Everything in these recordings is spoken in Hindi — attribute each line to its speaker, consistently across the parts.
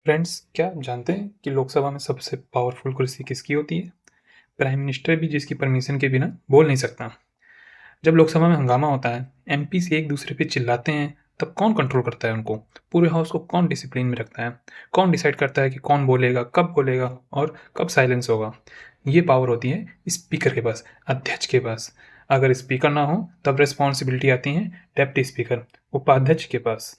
Speaker 1: फ्रेंड्स, क्या आप जानते हैं कि लोकसभा में सबसे पावरफुल कुर्सी किसकी होती है? प्राइम मिनिस्टर भी जिसकी परमिशन के बिना बोल नहीं सकता। जब लोकसभा में हंगामा होता है, एमपीस एक दूसरे पे चिल्लाते हैं, तब कौन कंट्रोल करता है उनको? पूरे हाउस को कौन डिसिप्लिन में रखता है? कौन डिसाइड करता है कि कौन बोलेगा, कब बोलेगा और कब साइलेंस होगा? ये पावर होती है स्पीकर के पास, अध्यक्ष के पास। अगर स्पीकर ना हो, तब रिस्पॉन्सिबिलिटी आती है डेप्टी स्पीकर, उपाध्यक्ष के पास।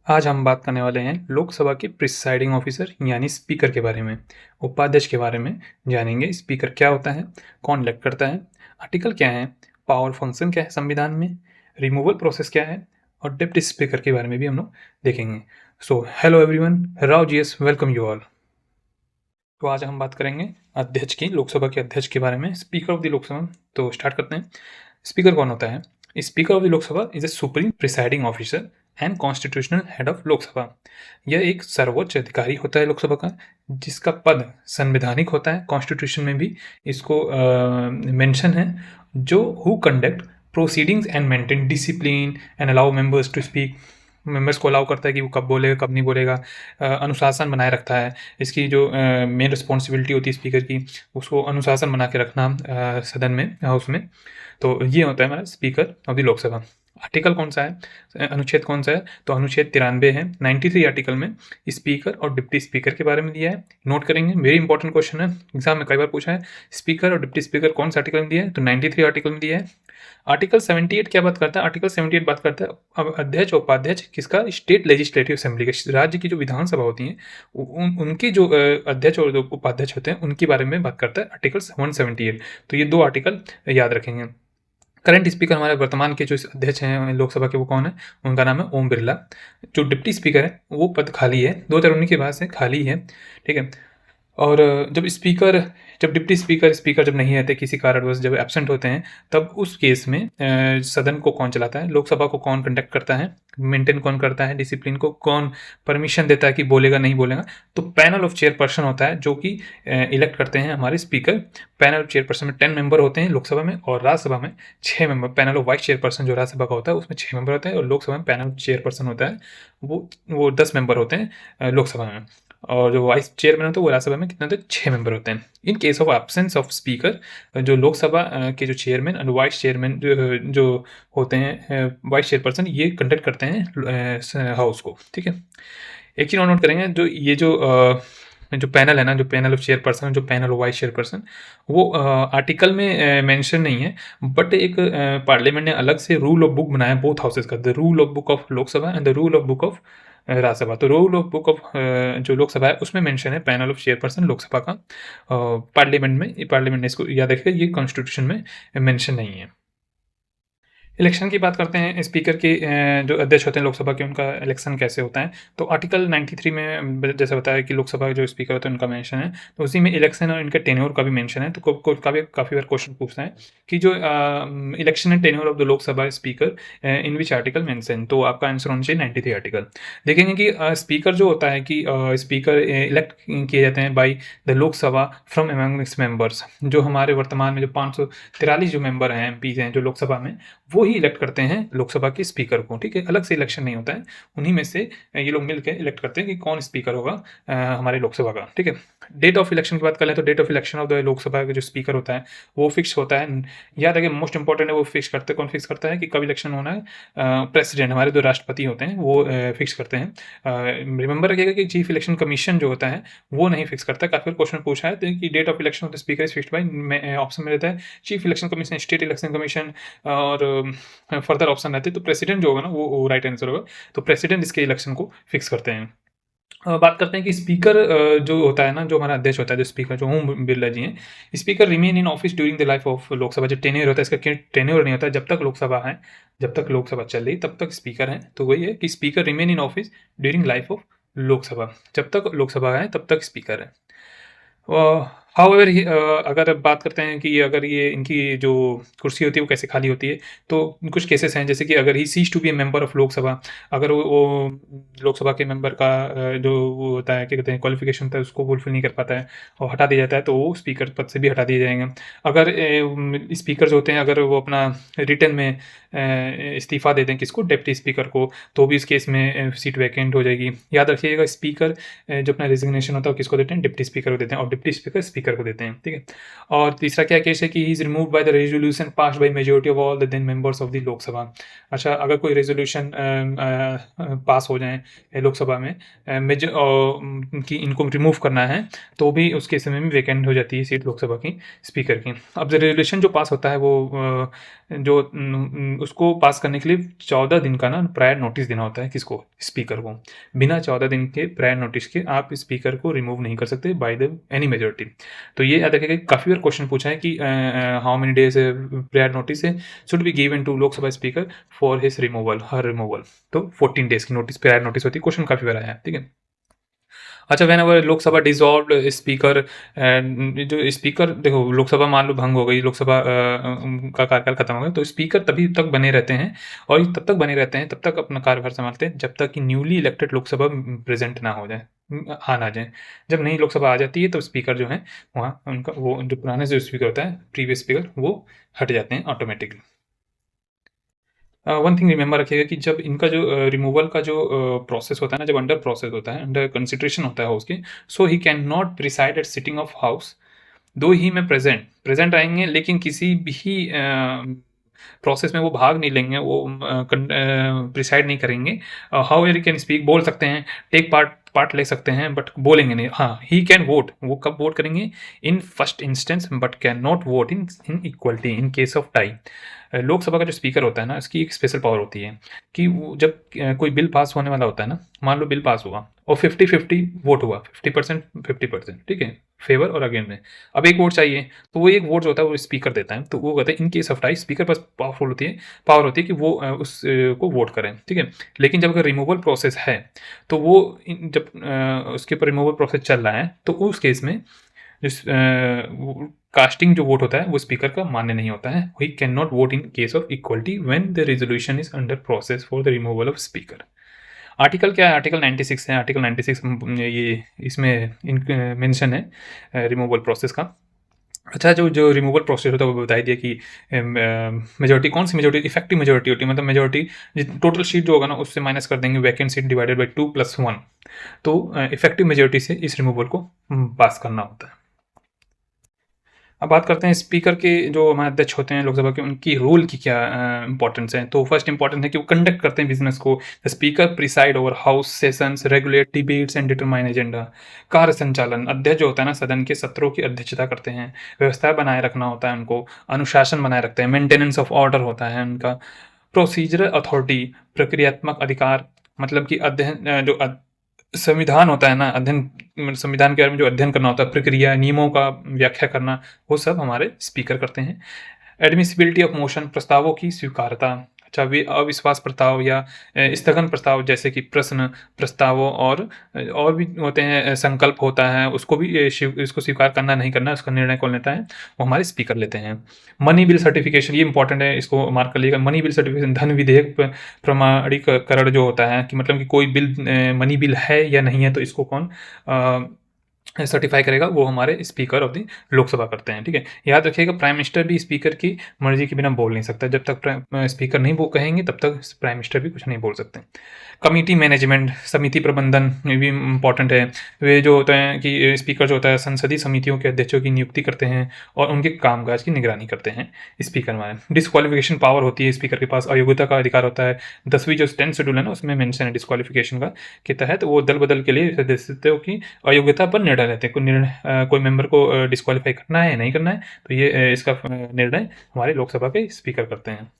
Speaker 1: आज हम बात करने वाले हैं लोकसभा के प्रिसाइडिंग ऑफिसर यानी स्पीकर के बारे में। उपाध्यक्ष के बारे में जानेंगे। स्पीकर क्या होता है, कौन इलेक्ट करता है, आर्टिकल क्या है, पावर फंक्शन क्या है संविधान में, रिमूवल प्रोसेस क्या है और डिप्टी स्पीकर के बारे में भी हम लोग देखेंगे। So hello everyone, Rao GS welcome you all. तो आज हम बात करेंगे अध्यक्ष की, लोकसभा के अध्यक्ष के बारे में, स्पीकर ऑफ द लोकसभा। तो स्टार्ट करते हैं। स्पीकर कौन होता है? Speaker of the Lok Sabha is a supreme presiding officer and constitutional head of Lok Sabha. यह एक सर्वोच्च अधिकारी होता है लोकसभा का, जिसका पद संवैधानिक होता है। कॉन्स्टिट्यूशन में भी इसको मेंशन है। जो who conduct proceedings and maintain discipline and allow members to speak. Members को अलाउ करता है कि वो कब बोलेगा, कब नहीं बोलेगा। अनुशासन बनाए रखता है। इसकी जो मेन रिस्पॉन्सिबिलिटी होती है स्पीकर की, उसको अनुशासन बना के रखना सदन में, हाउस में। तो ये होता है हमारा speaker of the Lok Sabha. Article कौन सा है, अनुच्छेद कौन सा है? तो अनुच्छेद 93 है। 93 आर्टिकल में स्पीकर और डिप्टी स्पीकर के बारे में दिया है। नोट करेंगे, वेरी इंपॉर्टेंट क्वेश्चन है, एग्जाम में कई बार पूछा है। स्पीकर और डिप्टी स्पीकर कौन सा आर्टिकल में दिया है? तो 93 आर्टिकल में दिया है। आर्टिकल 78 क्या बात करता है? आर्टिकल 78 बात करता है अब अध्यक्ष और उपाध्यक्ष किसका? स्टेट लेजिस्लेटिव असेंबली के, राज्य की जो विधानसभा होती है उनके जो अध्यक्ष और उपाध्यक्ष होते हैं उनके बारे में बात करता है आर्टिकल 178। तो ये दो आर्टिकल याद रखेंगे। करंट स्पीकर हमारे वर्तमान के जो अध्यक्ष हैं लोकसभा के, वो कौन है? उनका नाम है ओम बिरला। जो डिप्टी स्पीकर है वो पद खाली है, 2019 के बाद से खाली है। ठीक है। और जब डिप्टी स्पीकर जब नहीं रहते, किसी कारणवश जब एब्सेंट होते हैं, तब उस केस में सदन को कौन चलाता है? लोकसभा को कौन कंडक्ट करता है, मेंटेन कौन करता है, डिसिप्लिन को कौन परमिशन देता है कि बोलेगा नहीं बोलेगा? तो पैनल ऑफ चेयरपर्सन होता है, जो कि इलेक्ट करते हैं हमारे स्पीकर। पैनल ऑफ चेयरपर्सन में 10 मेंबर होते हैं लोकसभा में, और राज्यसभा में 6 member. Panel of vice chairperson जो राज्यसभा का होता है उसमें 6 मेंबर होते हैं, और लोकसभा में पैनल चेयरपर्सन होता है, वो 10 मेंबर होते हैं लोकसभा में। और जो वाइस चेयरमैन होता है वो राज्यसभा में कितने होते हैं? 6 मेंबर होते हैं। In case of absence of speaker, जो लोकसभा के जो चेयरमैन और वाइस चेयरमैन जो होते हैं, वाइस चेयरपर्सन, ये कंडक्ट करते हैं हाउस को। ठीक है। एक चीज़ और नोट करेंगे, जो पैनल है ना, जो पैनल ऑफ चेयरपर्सन, जो पैनल ऑफ वाइस चेयरपर्सन, वो आर्टिकल में मेंशन नहीं है, बट एक पार्लियामेंट ने अलग से रूल ऑफ बुक बनाया बोथ हाउसेज का, the rule of book of Lok Sabha and the rule of book of Rajya Sabha. तो रूल ऑफ बुक ऑफ जो लोकसभा है उसमें मेंशन है पैनल ऑफ चेयरपर्सन लोकसभा का। पार्लियामेंट ने इसको याद रखिएगा, ये कॉन्स्टिट्यूशन में मेंशन नहीं है। इलेक्शन की बात करते हैं। स्पीकर के जो अध्यक्ष होते हैं लोकसभा के, उनका इलेक्शन कैसे होता है? तो आर्टिकल 93 में जैसे बताया कि लोकसभा के जो स्पीकर होते हैं उनका मेंशन है, तो उसी में इलेक्शन और इनके टेन्योर का भी मेंशन है। तो काफ़ी बार क्वेश्चन पूछता है कि जो election and tenure of the Lok Sabha speaker in which article mention, तो आपका आंसर होना चाहिए 93 आर्टिकल। देखेंगे कि स्पीकर जो होता है कि स्पीकर इलेक्ट किए जाते हैं by the Lok Sabha from among its members. जो हमारे वर्तमान में जो 543 जो मेंबर हैं, एमपीज हैं जो लोकसभा में, वो ही इलेक्ट करते हैं लोकसभा के स्पीकर को। ठीक है, अलग से इलेक्शन नहीं होता है, उन्हीं में से ये लोग मिलकर इलेक्ट करते हैं कि कौन स्पीकर होगा हमारे लोकसभा का। ठीक है। डेट ऑफ इलेक्शन की बात कर लें तो date of election of the Lok Sabha का जो स्पीकर होता है वो फिक्स होता है। याद रखिए, मोस्ट इंपॉर्टेंट है, वो कौन फिक्स करता है कि कब इलेक्शन होना है? प्रेसिडेंट, हमारे जो राष्ट्रपति होते हैं वो फिक्स करते हैं। रिमेंबर रखिएगा कि चीफ इलेक्शन कमीशन जो होता है वो नहीं फिक्स करता। काफी क्वेश्चन पूछा है तो कि date of election of the speaker is fixed by, option में रहता है chief election commission, state election commission, और फर्दर ऑप्शन रहते हैं। तो प्रेसिडेंट जो होगा ना वो राइट आंसर होगा। तो प्रेसिडेंट इसके इलेक्शन को फिक्स करते हैं। बात करते हैं कि स्पीकर जो होता है ना, जो हमारा अध्यक्ष होता है, जो स्पीकर जो ओम बिरला जी हैं, speaker remain in office during the life of Lok Sabha. जो टेन्योर होता है, इसका टेन्योर नहीं होता है, जब तक लोकसभा है, जब तक लोकसभा चल रही तब तक स्पीकर है। तो वही है कि speaker remain in office during life of Lok Sabha, जब तक लोकसभा है तब तक स्पीकर है। हाउएवर अगर बात करते हैं कि अगर ये इनकी जो कुर्सी होती है वो कैसे खाली होती है, तो कुछ केसेस हैं जैसे कि अगर he cease to be a member of Lok Sabha, अगर वो लोकसभा के मेंबर का जो वो होता है क्या कहते हैं क्वालिफिकेशन होता है उसको फुलफिल नहीं कर पाता है और हटा दिया जाता है, तो वो स्पीकर पद से भी हटा दिए जाएंगे। अगर स्पीकर जो होते हैं अगर वो अपना रिटर्न में इस्तीफ़ा दे दें किसको, डिप्टी स्पीकर को, तो भी इस केस में सीट वैकेंट हो जाएगी। याद रखिएगा स्पीकर जो अपना रेजिग्नेशन होता है वो किसको देते हैं, डिप्टी स्पीकर को देते हैं, और डिप्टी स्पीकर स्पीकर को देते हैं, ठीक है। और तीसरा क्या केस है कि he is remove by the resolution pass by majority of all the then members of the Lok Sabha. अच्छा, अगर कोई रेजोल्यूशन पास हो जाए लोकसभा में कि इनको रिमूव करना है, तो भी उस केस में भी वैकेंट हो जाती है सीट लोकसभा की स्पीकर की। अब जो रेजोल्यूशन जो पास होता है वो जो उसको पास करने के लिए 14 दिन का ना प्रायर नोटिस देना होता है किसको, स्पीकर को। बिना 14 दिन के प्रायर नोटिस के आप स्पीकर को रिमूव नहीं कर सकते बाय द एनी मेजोरिटी। तो ये याद रखिएगा, काफ़ी बार क्वेश्चन पूछा है कि how many days prior notice है should be given to Lok Sabha speaker for his removal, her removal. तो 14 डेज की नोटिस, प्रायर नोटिस होती है। क्वेश्चन काफ़ी बार आया है, ठीक है। अच्छा, when ever Lok Sabha dissolve speaker, जो स्पीकर देखो लोकसभा मान लो भंग हो गई, लोकसभा का कार्यकाल खत्म हो गया, तो स्पीकर तभी तक बने रहते हैं और ये तब तक बने रहते हैं, तब तक अपना कार्यभार संभालते हैं जब तक कि न्यूली इलेक्टेड लोकसभा प्रेजेंट ना हो जाए, आ ना जाए। जब नई लोकसभा आ जाती है तो स्पीकर जो है वहाँ उनका वो जो पुराने जो स्पीकर होता है प्रीवियस स्पीकर वो हट जाते हैं ऑटोमेटिकली। वन थिंग रिमेंबर रखिएगा कि जब इनका जो रिमूवल का जो प्रोसेस होता है ना, जब अंडर प्रोसेस होता है, अंडर कंसिडरेशन होता है हाउस के, so he can not preside at sitting of house though he में प्रेजेंट प्रेजेंट रहेंगे, लेकिन किसी भी प्रोसेस में वो भाग नहीं लेंगे, वो प्रिसाइड नहीं करेंगे। हाउ एवर कैन स्पीक, बोल सकते हैं, टेक पार्ट पार्ट ले सकते हैं बट बोलेंगे नहीं। हाँ, ही कैन वोट, वो कब वोट करेंगे, in first instance, but can not vote in equality in case of tie. Lok Sabha का जो स्पीकर होता है ना, इसकी एक स्पेशल पावर होती है कि वो जब कोई बिल पास होने वाला होता है ना, मान लो बिल पास हुआ और 50-50 वोट हुआ, 50% 50%, ठीक है, फेवर और अगेंस्ट में, अब एक वोट चाहिए, तो वो एक वोट जो होता है वो स्पीकर देता है। तो वो कहते हैं in case of tie speaker pass power होती है कि वो उस को वोट करें, ठीक है। लेकिन जब अगर रिमूवल प्रोसेस है तो वो जब उसके ऊपर रिमूवल प्रोसेस चल रहा है तो उस केस में जिस कास्टिंग जो वोट होता है वो स्पीकर का मान्य नहीं होता है। ही can not vote in case of equality when the resolution is under process for the removal of speaker. Article क्या है, आर्टिकल 96 है। आर्टिकल 96 ये इसमें मेंशन है रिमूवल प्रोसेस का। अच्छा, जो जो रिमूवल प्रोसेस होता है वो बता दिया कि मेजोरिटी, कौन सी मेजोरिटी, इफेक्टिव मेजोरिटी होती है, मतलब मेजोरिटी टोटल सीट जो होगा ना उससे माइनस कर देंगे वैकेंट सीट डिवाइडेड बाई 2+1, तो इफेक्टिव मेजोरिटी से इस रिमूवल को पास करना होता है। अब बात करते हैं स्पीकर के, जो हमारे अध्यक्ष होते हैं लोकसभा के, उनकी रोल की क्या इंपॉर्टेंस है। तो फर्स्ट इंपॉर्टेंस है कि वो कंडक्ट करते हैं बिजनेस को। The speaker preside over house sessions, regulate debates and determine agenda. कार्य संचालन, अध्यक्ष जो होता है ना सदन के सत्रों की अध्यक्षता करते हैं, व्यवस्था बनाए रखना होता है उनको, अनुशासन बनाए रखते हैं, मेंटेनेंस ऑफ ऑर्डर होता है उनका। प्रोसीजरल अथॉरिटी, प्रक्रियात्मक अधिकार, मतलब कि अध्ययन जो संविधान होता है ना, अध्ययन संविधान के बारे में जो अध्ययन करना होता है, प्रक्रिया नियमों का व्याख्या करना, वो सब हमारे स्पीकर करते हैं। एडमिसिबिलिटी ऑफ मोशन, प्रस्तावों की स्वीकार्यता। अच्छा, वे अविश्वास प्रस्ताव या स्थगन प्रस्ताव जैसे कि प्रश्न प्रस्तावों और भी होते हैं, संकल्प होता है, उसको भी इसको स्वीकार करना नहीं करना, उसका निर्णय कौन लेता है, वो हमारे स्पीकर लेते हैं। मनी बिल सर्टिफिकेशन, ये इंपॉर्टेंट है, इसको मार्क कर लीजिएगा। मनी बिल सर्टिफिकेशन, धन विधेयक प्रमाणीकरण जो होता है कि मतलब कि कोई बिल मनी बिल है या नहीं है, तो इसको कौन सर्टिफाई करेगा, वो हमारे स्पीकर ऑफ द लोकसभा करते हैं, ठीक है। याद रखिएगा प्राइम मिनिस्टर भी स्पीकर की मर्जी के बिना बोल नहीं सकता, जब तक स्पीकर नहीं वो कहेंगे तब तक प्राइम मिनिस्टर भी कुछ नहीं बोल सकते। कमिटी मैनेजमेंट, समिति प्रबंधन, ये भी इंपॉर्टेंट है। वे जो होते हैं कि स्पीकर जो होता है संसदीय समितियों के अध्यक्षों की नियुक्ति करते हैं और उनके कामकाज की निगरानी करते हैं स्पीकर हमारे। डिस्क्वालिफिकेशन पावर होती है स्पीकर के पास, अयोग्यता का अधिकार होता है। 10वीं जो 10 शेड्यूल है ना उसमें मेंशन है डिस्क्वालिफिकेशन का, के तहत वो दल बदल के लिए सदस्यों की अयोग्यता पर निर्णय लेते हैं। कोई मेंबर को डिस्क्वालीफाई करना है या नहीं करना है, तो ये इसका निर्णय हमारे लोकसभा के स्पीकर करते हैं।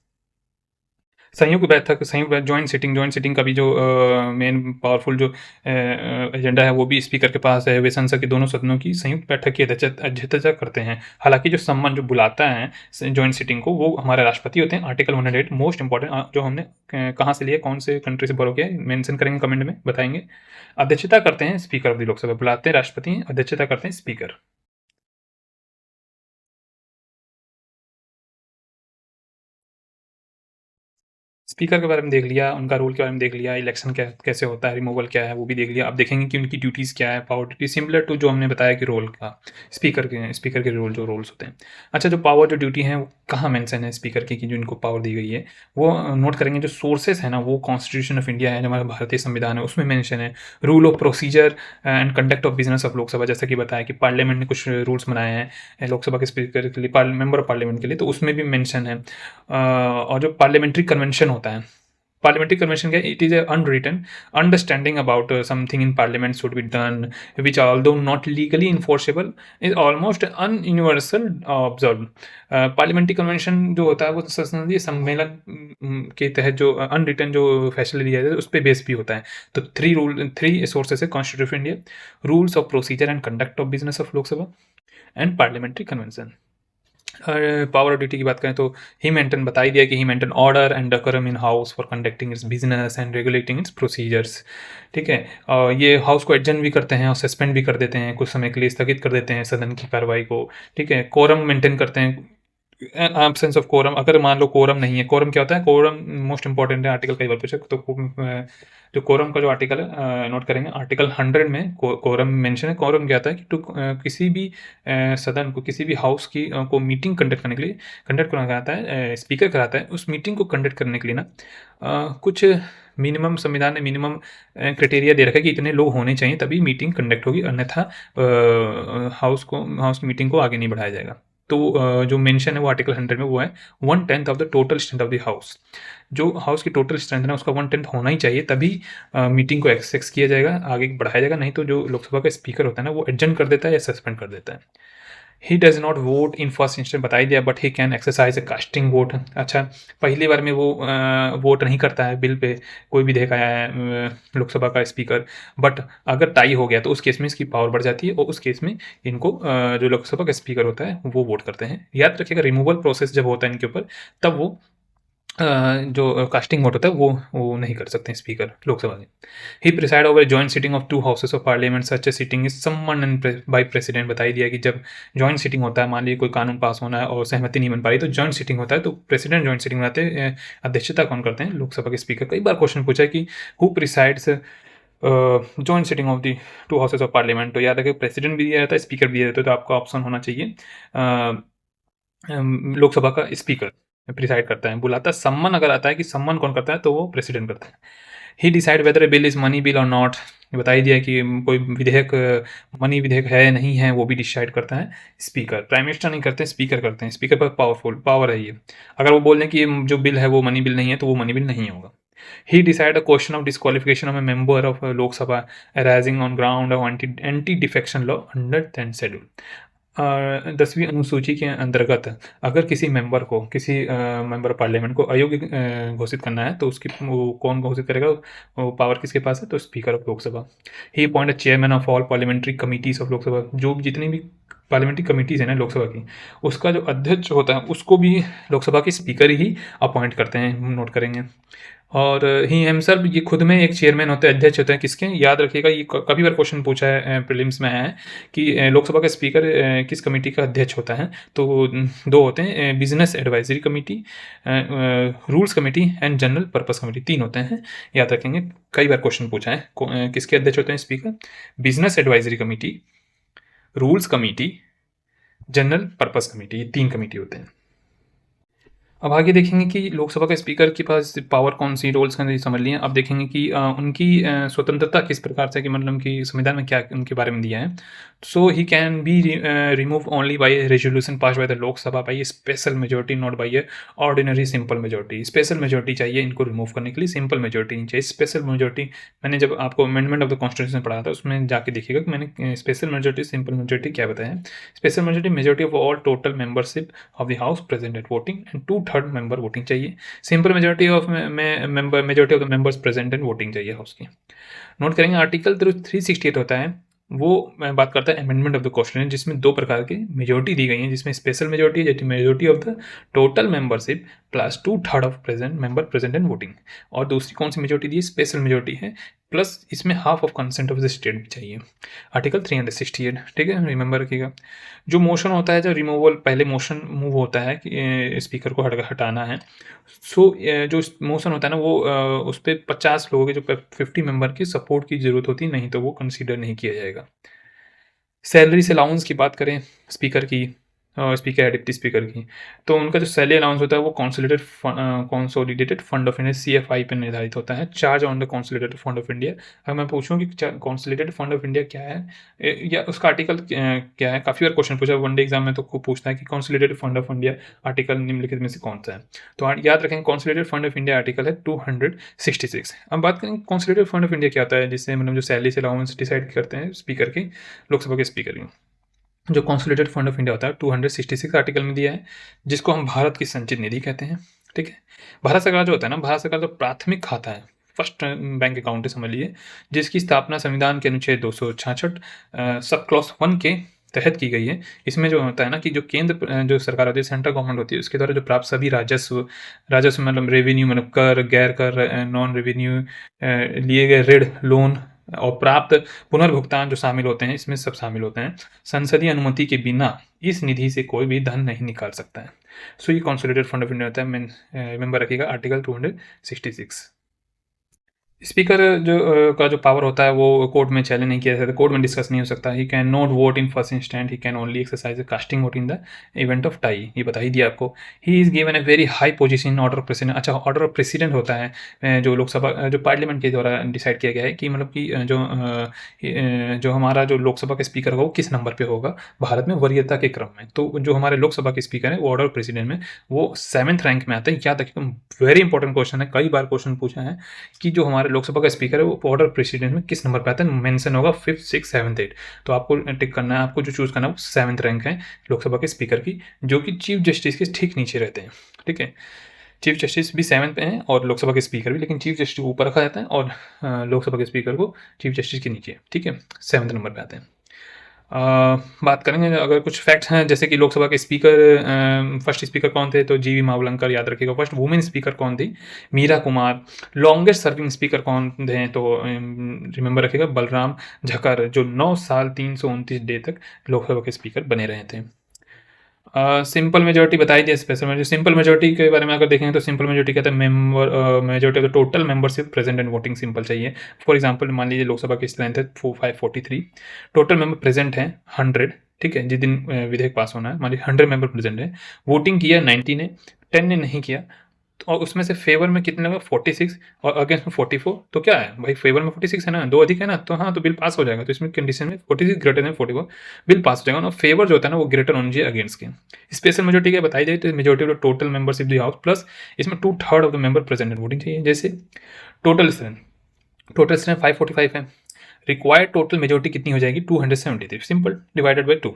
Speaker 1: संयुक्त बैठक, ज्वाइंट सिटिंग का भी जो मेन पावरफुल जो एजेंडा है वो भी स्पीकर के पास है। वे संसद के दोनों सदनों की संयुक्त बैठक की अध्यक्षता करते हैं। हालांकि जो सम्मान जो बुलाता है ज्वाइंट सिटिंग को वो हमारे राष्ट्रपति होते हैं। आर्टिकल 108 मोस्ट इंपॉर्टेंट, जो हमने कहाँ से लिया, कौन से कंट्री से बोरो किया है, मेंशन करेंगे कमेंट में, बताएंगे। अध्यक्षता करते हैं स्पीकर ऑफ द लोकसभा, बुलाते हैं राष्ट्रपति, अध्यक्षता करते हैं स्पीकर। स्पीकर के बारे में देख लिया, उनका रोल के बारे में देख लिया, इलेक्शन कैसे होता है, रिमूवल क्या है वो भी देख लिया। अब देखेंगे कि उनकी ड्यूटीज़ क्या है, पावर ड्यूटी सिमिलर टू जो हमने बताया कि रोल का स्पीकर के रोल्स होते हैं। अच्छा, जो पावर जो ड्यूटी हैं वो कहाँ मेंशन है स्पीकर की कि जो इनको पावर दी गई है, वो नोट करेंगे। जो सोर्सेस है ना, वो कॉन्स्टिट्यूशन ऑफ इंडिया है, जो हमारा भारतीय संविधान है, उसमें मेंशन है। Rule of procedure and conduct of business of Lok Sabha, जैसा कि बताया कि पार्लियामेंट ने कुछ रूल्स बनाए हैं लोकसभा के स्पीकर के लिए, मेंबर ऑफ पार्लियामेंट के लिए, तो उसमें भी मेंशन है। और जो पार्लियामेंट्री कन्वेंशन होता है, पार्लियामेंट्री कन्वेंशन क्या है? It is a unwritten understanding about something in parliament should be done which although not legally enforceable is almost ununiversal observe. Parliamentary convention जो होता है वो संसदीय सम्मेलन के तहत जो अनरिटन जो फैसले लिया जाता है उस पर बेस भी होता है। तो थ्री सोर्सेस है constitution of India, rules of procedure and conduct of business of Lok Sabha and parliamentary convention. और पावर ऑफ ड्यूटी की बात करें तो ही मेंटेन बता ही दिया कि he maintain order and decorum in house for conducting its business and regulating its procedures. ठीक है, और ये हाउस को एडजर्न भी करते हैं और सस्पेंड भी कर देते हैं, कुछ समय के लिए स्थगित कर देते हैं सदन की कार्रवाई को। ठीक है, कोरम मेंटेन करते हैं, एब्सेंस ऑफ कोरम, अगर मान लो कोरम नहीं है। कोरम क्या होता है? कोरम मोस्ट इंपॉर्टेंट है, आर्टिकल कई बार पूछे तो जो कोरम का जो आर्टिकल है नोट करेंगे, आर्टिकल 100 में कोरम मेंशन है। कोरम क्या होता है कि किसी भी सदन को, किसी भी हाउस की को मीटिंग कंडक्ट करने के लिए कंडक्ट कराता है, स्पीकर कराता है। उस मीटिंग को कंडक्ट करने के लिए ना कुछ मिनिमम, संविधान ने मिनिमम क्राइटेरिया दे रखा है कि इतने लोग होने चाहिए तभी मीटिंग कंडक्ट होगी, अन्यथा हाउस की मीटिंग को आगे नहीं बढ़ाया जाएगा। तो जो मेंशन है वो आर्टिकल 100 में वो है 1/10 of the total strength of the house. जो हाउस की टोटल स्ट्रेंथ है उसका 1/10 होना ही चाहिए, तभी मीटिंग को एक्सेस किया जाएगा, आगे बढ़ाया जाएगा। नहीं तो जो लोकसभा का स्पीकर होता है ना, वो एडजर्न कर देता है या सस्पेंड कर देता है। He does not vote in first instance, बता ही दिया, but he can exercise A casting vote. अच्छा, पहली बार में वो वोट नहीं करता है बिल पे, कोई विधेयक आया है लोकसभा का स्पीकर, बट अगर टाई हो गया तो उस केस में इसकी पावर बढ़ जाती है और उस केस में इनको जो लोकसभा का स्पीकर होता है वो वोट करते हैं। याद रखिएगा, रिमूवल प्रोसेस जब होता है इनके ऊपर, तब वो जो कास्टिंग वोट होता है वो नहीं कर सकते स्पीकर लोकसभा के। He preside over joint sitting of 2 houses of parliament, such a sitting is summoned by president. बता ही दिया कि जब जॉइंट सिटिंग होता है, मान लीजिए कोई कानून पास होना है और सहमति नहीं बन पा रही, तो जॉइंट सिटिंग होता है, तो प्रेसिडेंट जॉइंट सिटिंग बनाते हैं। अध्यक्षता कौन करते हैं? लोकसभा के स्पीकर। कई बार क्वेश्चन पूछा है कि who presides joint sitting of the 2 houses of parliament. तो याद रखिए, प्रेसिडेंट भी दिया जाता है, स्पीकर भी दिया जाता है, तो आपका ऑप्शन होना चाहिए लोकसभा का स्पीकर प्रिसाइड करता है, बुलाता है। सम्मन अगर आता है कि सम्मन कौन करता है, तो वो प्रेसिडेंट करता है। He decide whether a bill is money bill और नॉट। बता ही दिया कि कोई विधेयक मनी विधेयक है नहीं है, वो भी डिसाइड करता है स्पीकर। प्राइम मिनिस्टर नहीं करते, स्पीकर करते हैं। स्पीकर पर पावर है ये। अगर वो बोल दें कि ये जो बिल है वो मनी बिल नहीं है, तो वो मनी बिल नहीं होगा। He decide a question of disqualification of a member of Lok Sabha arising on ground of anti defection law under 10th schedule. 10वीं अनुसूची के अंतर्गत अगर किसी मेंबर को, किसी मेंबर पार्लियामेंट को अयोग्य घोषित करना है, तो उसकी वो कौन घोषित करेगा? वो पावर किसके पास है? तो speaker of Lok Sabha. He appoint a chairman of all parliamentary committees of Lok Sabha. जो जितनी भी पार्लियामेंट्री कमिटीज़ है ना लोकसभा की, उसका जो अध्यक्ष होता है उसको भी लोकसभा के स्पीकर ही अपॉइंट करते हैं, नोट करेंगे। और ही हिमसेल्फ, ये खुद में एक चेयरमैन होते हैं, अध्यक्ष होते हैं किसके? याद रखिएगा, ये काफ़ी बार क्वेश्चन पूछा है प्रीलिम्स में है कि लोकसभा का स्पीकर किस कमेटी का अध्यक्ष होता है। तो 2 होते हैं, business advisory committee, rules committee and general purpose committee, 3 होते हैं, याद रखेंगे। कई बार क्वेश्चन पूछा है किसके अध्यक्ष होते हैं speaker? Business advisory committee, rules committee, general purpose committee, ये 3 कमेटी होते हैं। अब आगे देखेंगे कि लोकसभा के स्पीकर के पास पावर कौन सी, रोल्स कौन सी, समझ लिए। अब देखेंगे कि उनकी स्वतंत्रता किस प्रकार से, कि मतलब कि संविधान में क्या उनके बारे में दिया है। So he can be remove only by resolution pass by the Lok Sabha by special majority, not by a ordinary simple majority. Special majority चाहिए इनको रिमूव करने के लिए, सिंपल मेजोरिटी नहीं चाहिए। स्पेशल मेजोरिटी मैंने जब आपको अमेंडमेंट ऑफ द कॉन्स्टिट्यूशन पढ़ा था, उसमें जाके देखिएगा कि मैंने स्पेशल मेजोरिटी, सिंपल मेजोरिटी क्या बताया है। Special majority, majority of all total membership of the house present at voting and 2/3 member voting चाहिए। Simple majority of majority of the members present and voting चाहिए हाउस की। नोट करेंगे, आर्टिकल 368 होता है, वो बात करता है अमेंडमेंट ऑफ द कॉन्स्टिट्यूशन, जिसमें 2 प्रकार की मेजोरिटी दी गई हैं, जिसमें special majority, majority of the total membership plus 2/3 of present member present in voting. और दूसरी कौन सी मेजोरिटी दी? स्पेशल मेजोरिटी है, प्लस इसमें half of consent of the state भी चाहिए, आर्टिकल 368। ठीक है, रिमेंबर रखिएगा। जो मोशन होता है, जो रिमूवल, पहले मोशन मूव होता है कि स्पीकर को हटाना है, सो जो मोशन होता है ना वो उस पर 50 लोगों के, जो 50 मेंबर की सपोर्ट की जरूरत होती है, नहीं तो वो कंसीडर नहीं किया जाएगा। सैलरी अलाउंस की बात करें स्पीकर की, स्पीकर या डिप्टी स्पीकर की, तो उनका जो सैलरी अलाउंस होता है वो consolidated fund of India CFI पे निर्धारित होता है, charge on the consolidated fund of India. अगर मैं पूछूं कि कंसोलिडेटेड फंड ऑफ इंडिया क्या है, या उसका आर्टिकल क्या है, काफ़ी बार क्वेश्चन पूछा वनडे एग्जाम में, तो खूब पूछता है कि consolidated fund of India article निम्नलिखित में से कौन सा है। तो याद रखें, consolidated fund of India article है 266। अब बात करें कंसोलिडेटेड फंड ऑफ इंडिया क्या होता है, जिससे मतलब जो सैलरी अलाउंस डिसाइड करते हैं स्पीकर की, लोकसभा के स्पीकर की। जो कंसोलिडेटेड फंड ऑफ इंडिया होता है 266 आर्टिकल में दिया है, जिसको हम भारत की संचित निधि कहते हैं। ठीक है, भारत सरकार जो होता है ना, भारत सरकार जो प्राथमिक खाता है, फर्स्ट बैंक अकाउंट है समझ लीजिए, जिसकी स्थापना संविधान के अनुच्छेद 266 सब क्लॉज 1 के तहत की गई है। इसमें जो होता है ना कि जो केंद्र जो सरकार होती है, सेंट्रल गवर्नमेंट होती है, उसके द्वारा जो प्राप्त सभी राजस्व मतलब रेवेन्यू, मतलब कर, गैर कर, नॉन रेवेन्यू, लिए गए ऋण, लोन और प्राप्त पुनर्भुगतान जो शामिल होते हैं, इसमें सब शामिल होते हैं। संसदीय अनुमति के बिना इस निधि से कोई भी धन नहीं निकाल सकता है। सो ये कंसोलिडेटेड फंड ऑफ इंडिया होता है। रिमेंबर रखिएगा आर्टिकल 266। स्पीकर का जो पावर होता है वो कोर्ट में चैलेंज नहीं किया जा सकता, कोर्ट में डिस्कस नहीं हो सकता। ही can not vote in first instant, he can only exercise casting vote in the event of tie. ये बता ही दिया आपको। He is given a very high position in order of president. अच्छा, ऑर्डर ऑफ प्रेसिडेंट होता है जो लोकसभा, जो पार्लियामेंट के द्वारा डिसाइड किया गया है कि मतलब कि जो हमारा जो लोकसभा का स्पीकर होगा वो किस नंबर पे होगा भारत में वरीयता के क्रम में। तो जो हमारे लोकसभा के स्पीकर हैं वो ऑर्डर ऑफ प्रेसिडेंट में वो 7th रैंक में आते हैं। याद रखिए, वेरी इंपॉर्टेंट क्वेश्चन है, कई बार क्वेश्चन पूछा है कि जो हमारे लोकसभा का स्पीकर है वो ऑर्डर प्रेसिडेंट में किस नंबर पे आता है, मेंशन होगा 5th 6th 7th 8। तो आपको टिक करना है, आपको जो चूज करना है वो 7th रैंक है लोकसभा के स्पीकर की, जो कि चीफ जस्टिस के ठीक नीचे रहते हैं। ठीक है, चीफ जस्टिस भी 7th पे हैं और लोकसभा के स्पीकर भी, लेकिन चीफ जस्टिस को ऊपर रखा जाता है और लोकसभा के स्पीकर को चीफ जस्टिस के नीचे। ठीक है, 7th नंबर पे आते हैं। बात करेंगे अगर कुछ फैक्ट्स हैं, जैसे कि लोकसभा के स्पीकर, फर्स्ट स्पीकर कौन थे, तो जीवी मावलंकर याद रखिएगा। फर्स्ट वुमेन स्पीकर कौन थी, Meera Kumar. Longest serving speaker कौन थे, तो रिमेंबर रखिएगा बलराम झकर, जो 9 साल 329 डे तक लोकसभा के स्पीकर बने रहे थे। सिंपल मेजोरिटी बताई दी, स्पेशल मेजोरिटी। सिंपल मेजोरिटी के बारे में अगर देखेंगे तो सिंपल मेजोरिटी कहते हैं majority of the total membership present and voting simple चाहिए। फॉर एग्जांपल मान लीजिए लोकसभा की स्ट्रेंथ है 543, टोटल मेंबर प्रेजेंट हैं 100। ठीक है, जिस दिन विधेयक पास होना है, मान लीजिए 100 मेंबर प्रेजेंट है, वोटिंग किया 90 ने, 10 ने नहीं किया, और उसमें से फेवर में कितने लगा 46 और अगेंस्ट में 44। तो क्या है भाई, फेवर में 46 है ना, 2 अधिक है ना, तो हाँ, तो बिल पास हो जाएगा। तो इसमें कंडीशन में 46 ग्रेटर देन 44 बिल पास हो जाएगा, और फेवर जो होता है ना वो ग्रेटर होना चाहिए अगेंस्ट के। स्पेशल मेजोरिटी क्या बताई जाए तो majority of the total membership the house, plus इसमें 2/3 of the member present voting चाहिए। जैसे टोटल स्ट्रेंथ 545 है, रिक्वायर्ड टोटल मेजोरिटी कितनी हो जाएगी 273, simple, divided by 2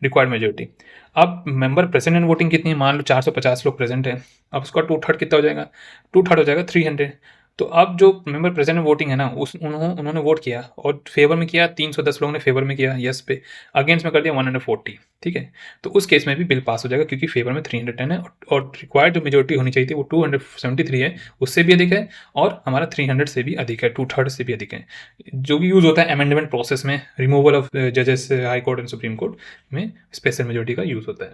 Speaker 1: required majority. अब मेंबर प्रेजेंट एंड वोटिंग कितनी है, मान लो 450 लोग प्रेजेंट हैं, अब उसका 2/3 कितना हो जाएगा, 2/3 हो जाएगा 300। तो अब जो मेंबर प्रेजेंट एंड वोटिंग है ना, उन्होंने वोट किया और फेवर में किया, 310 लोगों ने फेवर में किया यस पे, अगेंस्ट में कर दिया 140। ठीक है, तो उस केस में भी बिल पास हो जाएगा, क्योंकि फेवर में 310 है और रिक्वायर्ड जो मेजोरिटी होनी चाहिए थी वो 273 है, उससे भी अधिक है, और हमारा 300 से भी अधिक है, 2/3 से भी अधिक है, जो कि यूज़ होता है अमेंडमेंट प्रोसेस में, रिमूवल ऑफ जजेस high court and supreme court में स्पेशल मेजोरिटी का यूज़ होता है।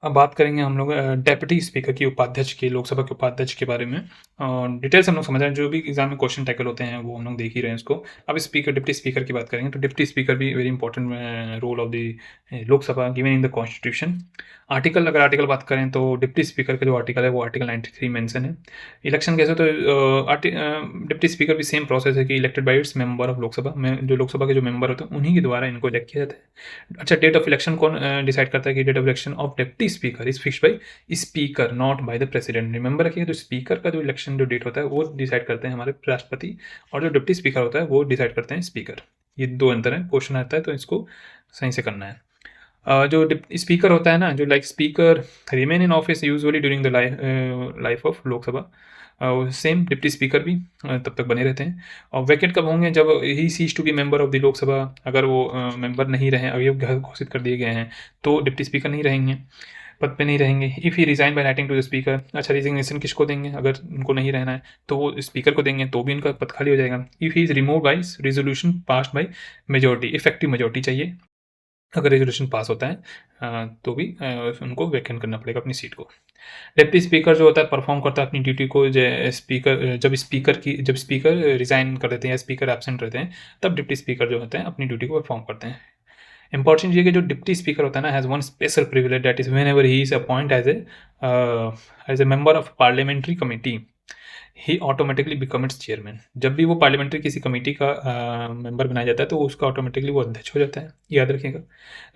Speaker 1: अब बात करेंगे हम लोग डेप्यूटी स्पीकर की, उपाध्यक्ष की, लोकसभा के उपाध्यक्ष के बारे में। और डिटेल्स हम लोग समझ रहे हैं, जो भी एग्जाम में क्वेश्चन टैकल होते हैं वो हम लोग देख ही रहे हैं इसको। अब स्पीकर, डिप्टी स्पीकर की बात करेंगे तो डिप्टी स्पीकर भी very important role of the Lok Sabha given in the constitution. अगर आर्टिकल बात करें तो डिप्टी स्पीकर का जो आर्टिकल है वो आर्टिकल 93 मेंशन है। इलेक्शन कैसे, तो डिप्टी स्पीकर भी सेम प्रोसेस है कि elected by its member of Lok Sabha में, जो लोकसभा के जो मेंबर होते हैं उन्हीं के द्वारा इनको इलेक्ट किया जाता है। अच्छा, डेट ऑफ इलेक्शन कौन डिसाइड करता है, कि date of election of deputy speaker is fixed by speaker not by the president. Remember रखिए, तो स्पीकर का जो इलेक्शन जो डेट होता है वो डिसाइड करते हैं हमारे राष्ट्रपति, और जो डिप्टी स्पीकर होता है वो डिसाइड करते हैं स्पीकर। ये 2 अंतर है, क्वेश्चन आता है तो इसको सही से करना है। जो स्पीकर होता है ना, जो like speaker remain in office usually during the life of Lok Sabha, same deputy speaker भी तब तक बने रहते हैं। और वैकेंट कब होंगे? जब he cease to be member of the Lok Sabha, अगर वो मेंबर नहीं रहे, अयोग्य घोषित कर दिए गए हैं, तो डिप्टी स्पीकर नहीं रहेंगे, पद पे नहीं रहेंगे। If he resign by writing to the speaker, अच्छा रिजिग्नेशन किसको देंगे? अगर उनको नहीं रहना है तो वो स्पीकर को देंगे, तो भी उनका पद खाली हो जाएगा। If he is remove bye resolution passed by majority, effective majority चाहिए अगर रेजोल्यूशन पास होता है, तो भी उनको वैकेंट करना पड़ेगा अपनी सीट को। डिप्टी स्पीकर जो होता है परफॉर्म करता है अपनी ड्यूटी को, जब स्पीकर रिजाइन कर देते हैं या स्पीकर एब्सेंट रहते हैं, तब डिप्टी स्पीकर जो होते हैं अपनी ड्यूटी को परफॉर्म करते हैं। इंपॉर्टेंट ये कि जो डिप्टी स्पीकर होता है ना, has one special privilege, that is whenever he is appoint as a member of parliamentary committee, he automatically becomes chairman. जब भी वो पार्लियामेंट्री किसी कमेटी का मेंबर बनाया जाता है, तो उसका ऑटोमेटिकली वो अध्यक्ष हो जाता है, याद रखिएगा।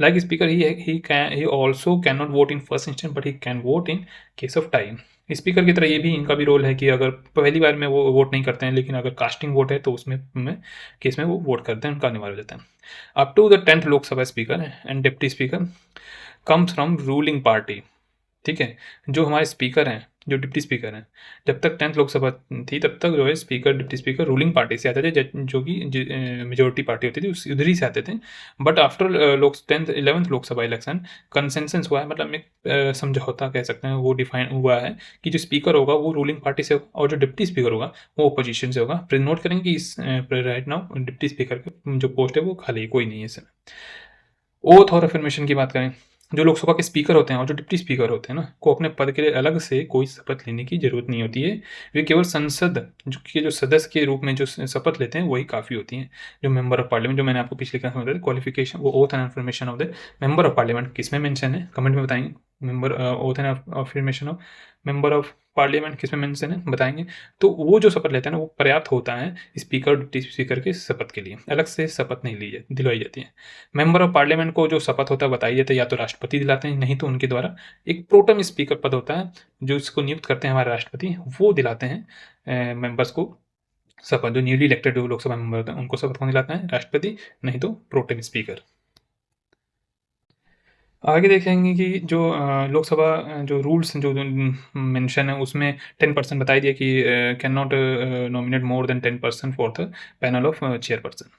Speaker 1: Like speaker he also can not vote in first instance, but he can vote in case of time. Speaker की तरह ये भी इनका भी रोल है कि अगर पहली बार में वो वोट नहीं करते हैं, लेकिन अगर कास्टिंग वोट है तो उसमें केस में वो वोट करते हैं, उनका अनिवार्य हो जाता है। Up to the 10th Lok Sabha speaker and deputy speaker comes from ruling party, ठीक है। जो हमारे स्पीकर हैं, जो डिप्टी स्पीकर हैं, जब तक 10th लोकसभा थी तब तक जो है speaker deputy speaker ruling party से आते थे, जो कि मेजोरिटी पार्टी होती थी उधर ही से आते थे। But after 11th Lok Sabha election consensus हुआ है, मतलब एक समझौता कह सकते हैं, वो डिफाइन हुआ है कि जो स्पीकर होगा वो रूलिंग पार्टी से होगा और जो डिप्टी स्पीकर होगा वो अपोजिशन से होगा। फिर नोट करेंगे कि इस राइट नाउ डिप्टी स्पीकर की जो पोस्ट है वो खाली, कोई नहीं है इसमें। ओथ और अफर्मेशन की बात करें, जो लोकसभा के स्पीकर होते हैं और जो डिप्टी स्पीकर होते हैं ना, को अपने पद के लिए अलग से कोई शपथ लेने की जरूरत नहीं होती है। वे केवल संसद जो सदस्य के रूप में जो शपथ लेते हैं वही काफ़ी होती हैं। जो मेंबर ऑफ पार्लियामेंट, जो मैंने आपको पिछले क्लास में बताया क्वालिफिकेशन, वो oath and affirmation of the member of parliament किस में मेंशन है, कमेंट में बताएंगे। Member oath and affirmation of member of parliament किस में मेंशन है बताएंगे। तो वो जो शपथ लेते हैं ना, वो पर्याप्त होता है स्पीकर डिप्टी स्पीकर के शपथ के लिए, अलग से शपथ नहीं दिलवाई जाती है। मेंबर ऑफ पार्लियामेंट को जो शपथ होता है बताई जाती है, या तो राष्ट्रपति दिलाते हैं, नहीं तो उनके द्वारा एक प्रोटम स्पीकर पद होता है जो इसको नियुक्त करते हैं हमारे राष्ट्रपति, वो दिलाते हैं मेंबर्स को शपथ। जो न्यूली इलेक्टेड जो लोकसभा मेंबर होते हैं उनको शपथ कौन दिलाता है? राष्ट्रपति, नहीं तो प्रोटम स्पीकर। आगे देखेंगे कि जो लोकसभा जो रूल्स जो मेंशन है उसमें 10% बताई दिया कि can not nominate more than 10% for the panel of chairperson.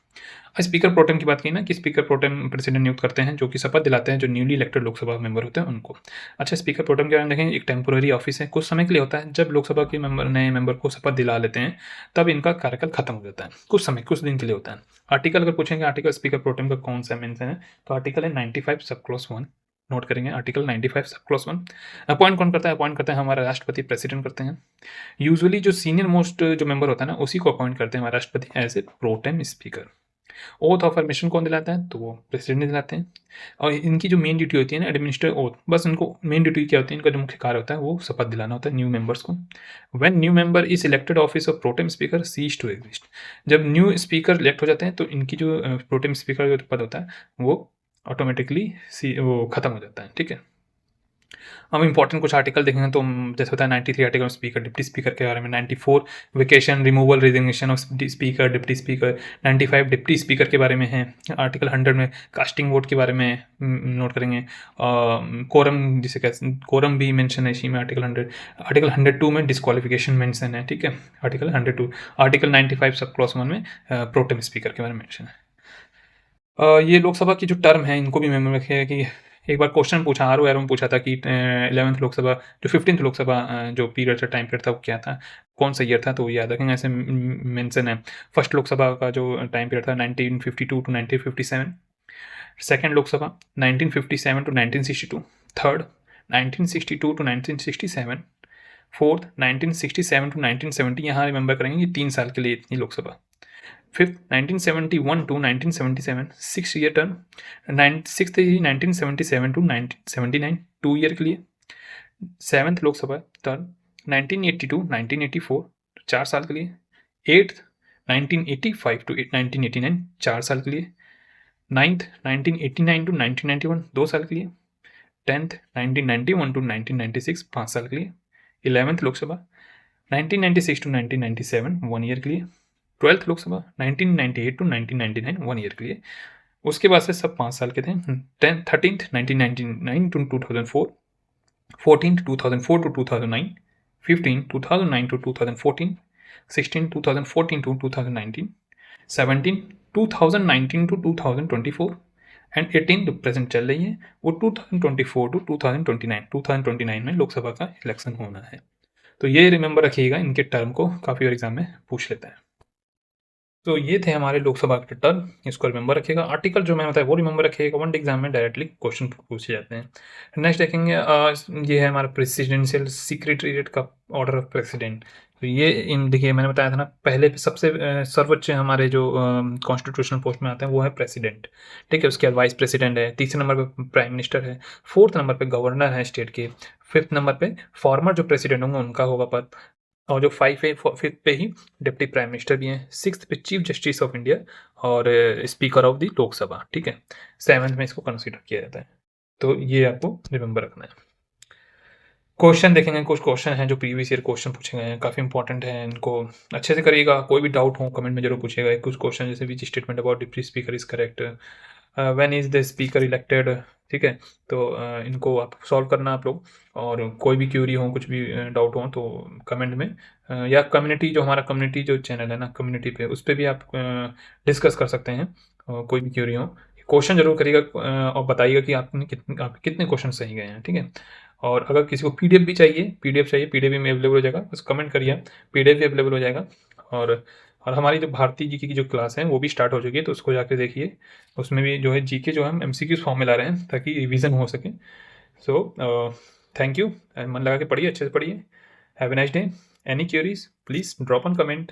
Speaker 1: Speaker pro tem की बात की ना, कि स्पीकर प्रोटेम प्रेसिडेंट नियुक्त करते हैं, जो कि शपथ दिलाते हैं जो न्यूली इलेक्टेड लोकसभा मेंबर होते हैं उनको। अच्छा, स्पीकर प्रोटेम के बारे में देखें, एक टेम्पोररी ऑफिस है, कुछ समय के लिए होता है। जब लोकसभा के नए मेंबर को शपथ दिला लेते हैं तब इनका कार्यकाल खत्म हो जाता है, कुछ समय कुछ दिन के लिए होता है। आर्टिकल अगर पूछेंगे आर्टिकल स्पीकर प्रोटेम का कौन सा मेंशन है, तो आर्टिकल है 95 सब क्लॉज 1। नोट करेंगे आर्टिकल 95 सब क्लॉज 1। अपॉइंट कौन करता है? अपॉइंट करते हैं हमारा राष्ट्रपति, प्रेसिडेंट करते हैं। यूजुअली जो सीनियर मोस्ट जो मेंबर होता है ना, उसी को अपॉइंट करते हैं हमारे राष्ट्रपति as a pro tem speaker. Oath of permission कौन दिलाता है? तो वो प्रेसिडेंट दिलाते हैं। और इनकी जो मेन ड्यूटी होती है ना, एडमिनिस्टर ओथ, बस इनको मेन ड्यूटी क्या होती है, इनका जो मुख्य कार्य होता है वो शपथ दिलाना होता है न्यू मेंबर्स को। When new member is elected office of pro tem speaker ceases to exist, जब न्यू स्पीकर इलेक्ट हो जाते हैं तो इनकी जो प्रोटेम स्पीकर जो पद होता है वो ऑटोमेटिकली वो खत्म हो जाता है, ठीक है। हम इंपॉर्टेंट कुछ आर्टिकल देखेंगे तो जैसे होता है 93 आर्टिकल स्पीकर डिप्टी स्पीकर के बारे में, 94 vacation removal resignation of speaker deputy speaker, 95 deputy speaker के बारे में है। आर्टिकल 100 में कास्टिंग वोट के बारे में नोट करेंगे। कोरम जिसे कहते कोरम भी मेंशन है इसी में आर्टिकल 100। आर्टिकल 102 में डिस्क्वालिफिकेशन मेंशन है, ठीक है, आर्टिकल 102। आर्टिकल 95 सब क्लॉज 1 में प्रोटेम स्पीकर के बारे में मेंशन है। ये लोकसभा की जो टर्म है इनको भी मेमोरी रखिएगा कि एक बार क्वेश्चन पूछा आर में पूछा था कि 11th लोकसभा जो 15th लोकसभा जो पीरियड था, टाइम पीरियड था, वो क्या था, कौन सा ईयर था, तो याद रखेंगे। ऐसे मेंशन है। फर्स्ट लोकसभा का जो टाइम पीरियड था 1952 to 1957, second Lok Sabha 1957 to 1962, third 1962 to 1967, fourth 1967 to 1970। यहाँ रिमेंबर करेंगे कि 3 साल के लिए इतनी Lok Sabha. Fifth 1971 to 1977 6 year term. Six 1977 to 1979 2 year के लिए। सेवन्थ लोकसभा टर्म 1980 टू 1984 4 साल के लिए। एट्थ 1985 टू 1989 4 साल के लिए। नाइन्थ 1989 टू 1991 2 साल के लिए। 10th 1991 टू 1996 5 साल के लिए। 11th लोकसभा 1996 टू 1997 1 ईयर के लिए। 12th लोकसभा 1998 टू 1999 1 ईयर के लिए। उसके बाद से सब 5 साल के थे। 13th 1999 to 2004, 14th 2004 to 2009, 15th 2009 to 2014, 16th 2014 to 2019, 17th 2019 to 2024 and 18 जो प्रेजेंट चल रही है वो 2024 टू 2029 में लोकसभा का इलेक्शन होना है। तो ये रिमेंबर रखिएगा, इनके टर्म को काफ़ी बार एग्जाम में पूछ लेता है। तो ये थे हमारे लोकसभा के टर्म, इसको रिमेंबर रखिएगा। आर्टिकल जो मैंने बताया वो रिमेंबर रखिएगा, वन एग्जाम में डायरेक्टली क्वेश्चन पूछे जाते हैं। नेक्स्ट देखेंगे ये है हमारा प्रेसिडेंशियल सेक्रेटरीट का ऑर्डर ऑफ प्रेसिडेंट। तो ये इन देखिए मैंने बताया था ना, पहले सबसे सर्वोच्च हमारे जो कॉन्स्टिट्यूशनल पोस्ट में आते हैं वो है प्रेसिडेंट, ठीक है। उसके बाद वाइस प्रेसिडेंट है, तीसरे नंबर पे प्राइम मिनिस्टर है, फोर्थ नंबर पे गवर्नर है स्टेट के, फिफ्थ नंबर पे फॉर्मर जो प्रेसिडेंट होंगे उनका होगा पद, और जो 5 है 5th पे ही डिप्टी प्राइम मिनिस्टर भी हैं, 6th पे चीफ जस्टिस ऑफ इंडिया और स्पीकर ऑफ द लोकसभा, ठीक है। 7th में इसको कंसीडर किया जाता है। तो ये आपको रिमेंबर रखना है। क्वेश्चन देखेंगे, कुछ क्वेश्चन हैं जो प्रीवियस ईयर क्वेश्चन पूछे गए हैं, काफ़ी इंपॉर्टेंट है, इनको अच्छे से करिएगा। कोई भी डाउट हो कमेंट में जरूर पूछिएगा। कुछ क्वेश्चन जैसे which statement about deputy speaker is correct, when is the speaker elected, ठीक है। तो इनको आप सॉल्व करना आप लोग, और कोई भी क्यूरी हो, कुछ भी डाउट हो तो कमेंट में या कम्युनिटी जो हमारा कम्युनिटी जो चैनल है ना कम्युनिटी पे, उस पर भी आप डिस्कस कर सकते हैं। कोई भी क्यूरी हो क्वेश्चन जरूर करिएगा और बताइएगा कि आपने कितने क्वेश्चन सही गए हैं, ठीक है। और अगर किसी को पीडीएफ भी चाहिए, पीडीएफ भी में अवेलेबल हो जाएगा, बस कमेंट करिए, पीडीएफ भी अवेलेबल हो जाएगा। और हमारी जो भारतीय जीके की जो क्लास है वो भी स्टार्ट हो चुकी है, तो उसको जाके देखिए। उसमें भी जो है जीके जो हम एमसीक्यूज फॉर्म में ला रहे हैं ताकि रिवीजन हो सके। सो थैंक यू, मन लगा के पढ़िए, अच्छे से पढ़िए। Have a nice day. Any curies please drop on comment.